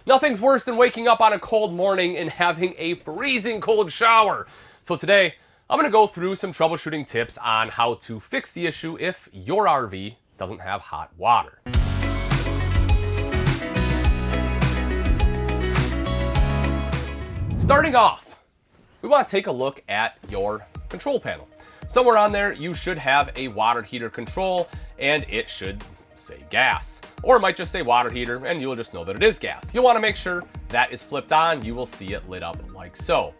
Nothing's worse than waking up on a cold morning and having a freezing cold shower. So today, I'm going to go through some troubleshooting tips on how to fix the issue if your RV doesn't have hot water. Starting off, we want to take a look at your control panel. Somewhere on there, you should have a water heater control, and it should say gas. Or it might just say water heater, and you'll just know that it is gas. You'll want to make sure that is flipped on. You will see it lit up like so.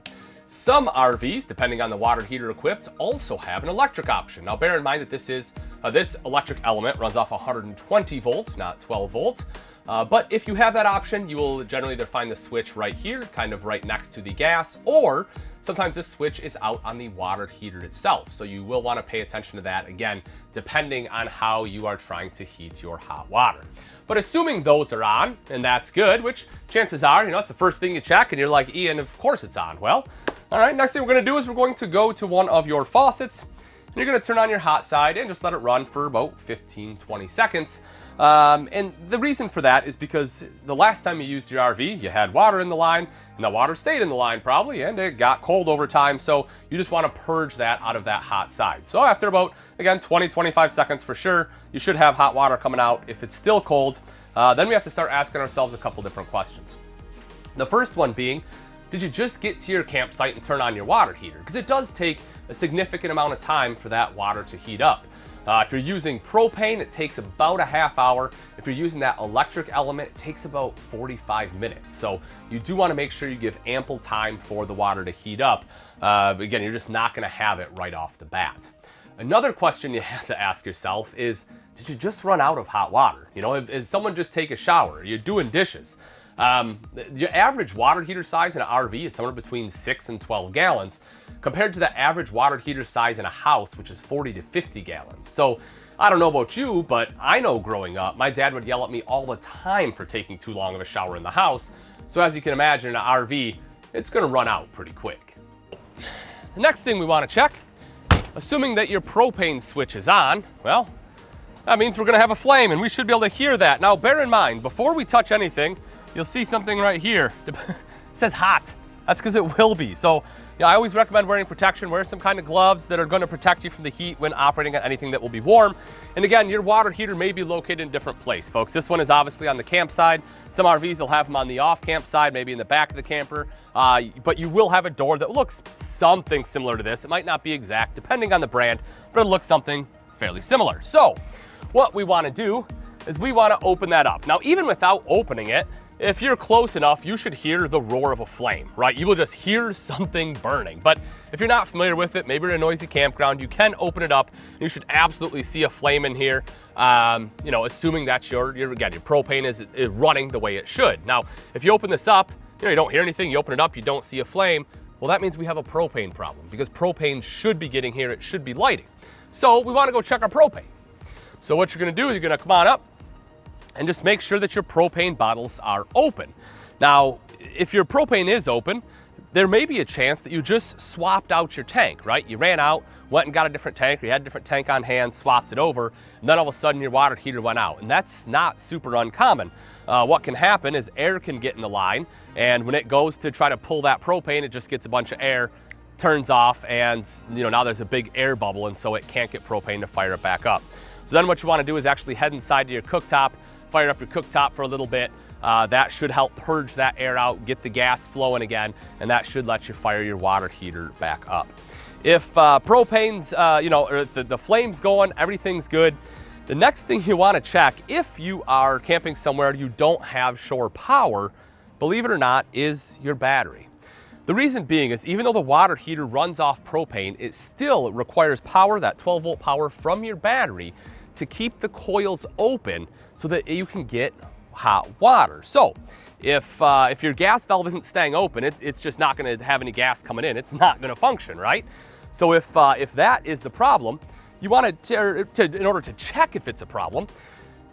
Some RVs, depending on the water heater equipped, also have an electric option. Now bear in mind that this electric element runs off 120 volt, not 12 volt. But if you have that option, you will generally either find the switch right here, kind of right next to the gas, or sometimes this switch is out on the water heater itself. So you will want to pay attention to that, again, depending on how you are trying to heat your hot water. But assuming those are on, and that's good, which chances are, it's the first thing you check, and you're like, Ian, of course it's on. Well, all right, next thing we're going to do is we're going to go to one of your faucets, and you're going to turn on your hot side and just let it run for about 15-20 seconds. And the reason for that is because the last time you used your RV, you had water in the line, and the water stayed in the line probably, and it got cold over time, so you just want to purge that out of that hot side. So after about, again, 20-25 seconds for sure, you should have hot water coming out. If it's still cold, then we have to start asking ourselves a couple different questions. The first one being, did you just get to your campsite and turn on your water heater? Because it does take a significant amount of time for that water to heat up. If you're using propane, it takes about a half hour. If you're using that electric element, it takes about 45 minutes. So you do want to make sure you give ample time for the water to heat up. Again, you're just not going to have it right off the bat. Another question you have to ask yourself is, did you just run out of hot water? Is someone just take a shower? You're doing dishes. Your average water heater size in an RV is somewhere between 6 and 12 gallons compared to the average water heater size in a house, which is 40 to 50 gallons. So I don't know about you, but I know growing up, my dad would yell at me all the time for taking too long of a shower in the house. So as you can imagine, in an RV, it's going to run out pretty quick. The next thing we want to check, assuming that your propane switch is on, well, that means we're going to have a flame, and we should be able to hear that. Now, bear in mind, before we touch anything, you'll see something right here. It says hot. That's because it will be. So, I always recommend wearing protection. Wear some kind of gloves that are going to protect you from the heat when operating on anything that will be warm. And again, your water heater may be located in a different place, folks. This one is obviously on the campsite. Some RVs will have them on the off-camp side, maybe in the back of the camper. But you will have a door that looks something similar to this. It might not be exact, depending on the brand, but it looks something fairly similar. So, what we want to do is we want to open that up. Now, even without opening it, if you're close enough, you should hear the roar of a flame, right? You will just hear something burning. But if you're not familiar with it, maybe you're in a noisy campground, you can open it up. And you should absolutely see a flame in here, assuming that your propane is running the way it should. Now, if you open this up, you don't hear anything, you open it up, you don't see a flame, well, that means we have a propane problem because propane should be getting here, it should be lighting. So we want to go check our propane. So what you're going to do is you're going to come on up and just make sure that your propane bottles are open. Now, if your propane is open, there may be a chance that you just swapped out your tank, right? You ran out, went and got a different tank, or you had a different tank on hand, swapped it over, and then all of a sudden your water heater went out. And that's not super uncommon. What can happen is air can get in the line, and when it goes to try to pull that propane, it just gets a bunch of air, turns off, and now there's a big air bubble, and so it can't get propane to fire it back up. So then what you want to do is actually head inside to your cooktop, fire up your cooktop for a little bit. That should help purge that air out, get the gas flowing again, and that should let you fire your water heater back up. If propane's, or the flame's going, everything's good, the next thing you want to check, if you are camping somewhere you don't have shore power, believe it or not, is your battery. The reason being is even though the water heater runs off propane, it still requires power, that 12-volt power from your battery, to keep the coils open so that you can get hot water. So if your gas valve isn't staying open, it's just not going to have any gas coming in. It's not going to function, right? So if that is the problem, you want to, in order to check if it's a problem,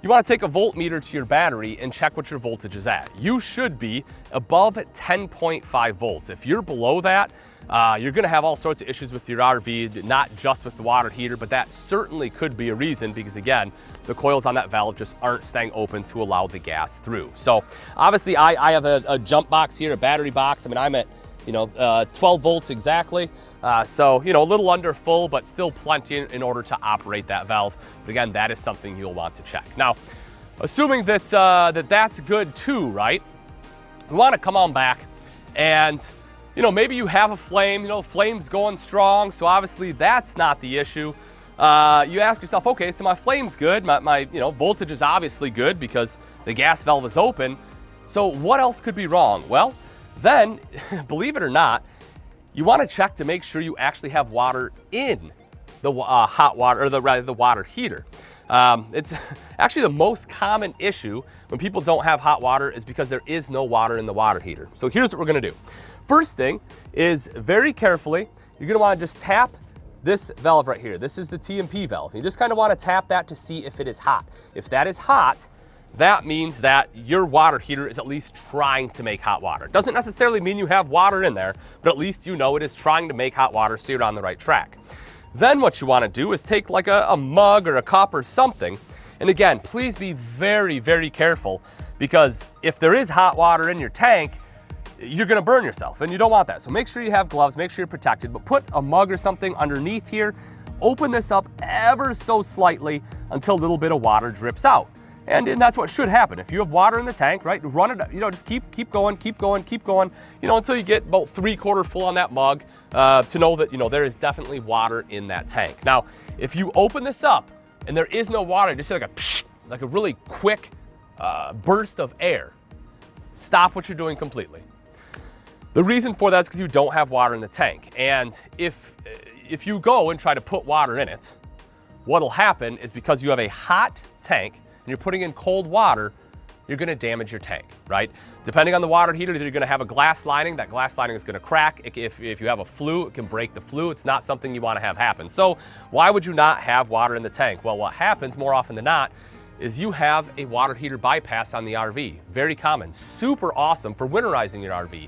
you want to take a voltmeter to your battery and check what your voltage is at. You should be above 10.5 volts. If you're below that, You're going to have all sorts of issues with your RV, not just with the water heater, but that certainly could be a reason because, again, the coils on that valve just aren't staying open to allow the gas through. So obviously I have a jump box here, a battery box. I mean, I'm at 12 volts exactly. So, a little under full, but still plenty in order to operate that valve. But again, that is something you'll want to check. Now, assuming that that's good too, right? We want to come on back and, maybe you have a flame, flame's going strong. So obviously that's not the issue. You ask yourself, okay, so my flame's good. My voltage is obviously good because the gas valve is open. So what else could be wrong? Well, then, believe it or not, you want to check to make sure you actually have water in the hot water, or the water heater. It's actually the most common issue when people don't have hot water is because there is no water in the water heater. So here's what we're going to do. First thing is very carefully, you're going to want to just tap this valve right here. This is the T&P valve. You just kind of want to tap that to see if it is hot. If that is hot, that means that your water heater is at least trying to make hot water. It doesn't necessarily mean you have water in there, but at least you know it is trying to make hot water, so you're on the right track. Then what you want to do is take like a mug or a cup or something. And again, please be very, very careful because if there is hot water in your tank, you're going to burn yourself and you don't want that. So make sure you have gloves, make sure you're protected, but put a mug or something underneath here. Open this up ever so slightly until a little bit of water drips out. And that's what should happen. If you have water in the tank, right, run it, just keep going, until you get about 3/4 full on that mug to know that, there is definitely water in that tank. Now, if you open this up and there is no water, just like a really quick burst of air, stop what you're doing completely. The reason for that is because you don't have water in the tank. And if you go and try to put water in it, what'll happen is because you have a hot tank and you're putting in cold water, you're going to damage your tank, right? Depending on the water heater, you're going to have a glass lining. That glass lining is going to crack. If you have a flue, it can break the flue. It's not something you want to have happen. So why would you not have water in the tank? Well, what happens more often than not is you have a water heater bypass on the RV. Very common, super awesome for winterizing your RV.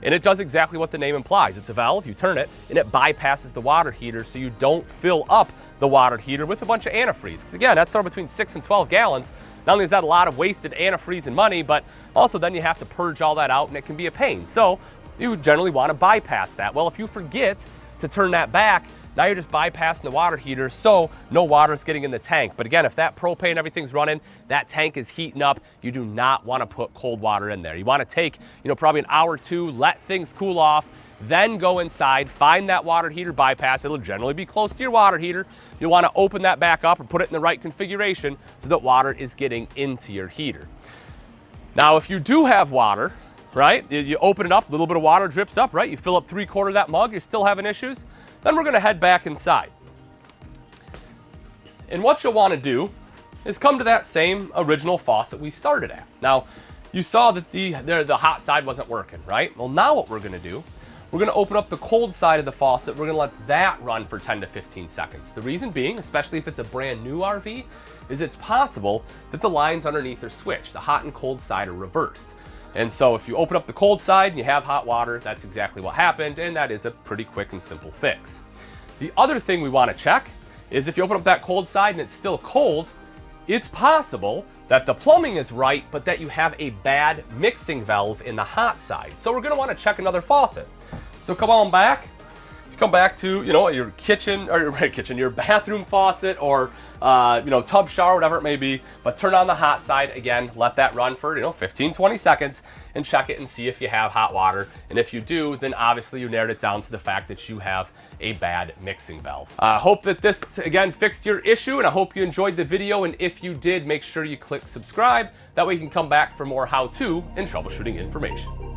And it does exactly what the name implies. It's a valve, you turn it, and it bypasses the water heater so you don't fill up the water heater with a bunch of antifreeze. Because again, that's somewhere between 6 and 12 gallons. Not only is that a lot of wasted antifreeze and money, but also then you have to purge all that out and it can be a pain. So you generally want to bypass that. Well, if you forget to turn that back, now you're just bypassing the water heater, so no water is getting in the tank. But again, if that propane, everything's running, that tank is heating up, you do not want to put cold water in there. You want to take, probably an hour or two, let things cool off, then go inside, find that water heater bypass. It'll generally be close to your water heater. You'll want to open that back up or put it in the right configuration so that water is getting into your heater. Now, if you do have water, right, you open it up, a little bit of water drips up, right? You fill up 3/4 of that mug, you're still having issues. Then we're going to head back inside. And what you'll want to do is come to that same original faucet we started at. Now, you saw that the hot side wasn't working, right? Well, now what we're going to do, we're going to open up the cold side of the faucet. We're going to let that run for 10 to 15 seconds. The reason being, especially if it's a brand new RV, is it's possible that the lines underneath are switched. The hot and cold side are reversed. And so if you open up the cold side and you have hot water, that's exactly what happened, and that is a pretty quick and simple fix. The other thing we want to check is if you open up that cold side and it's still cold, it's possible that the plumbing is right, but that you have a bad mixing valve in the hot side. So we're going to want to check another faucet. So come on back. Come back to, your kitchen, or your bathroom faucet, or, tub shower, whatever it may be, but turn on the hot side. Again, let that run for, 15, 20 seconds and check it and see if you have hot water. And if you do, then obviously you narrowed it down to the fact that you have a bad mixing valve. I hope that this, again, fixed your issue, and I hope you enjoyed the video. And if you did, make sure you click subscribe. That way you can come back for more how-to and troubleshooting information.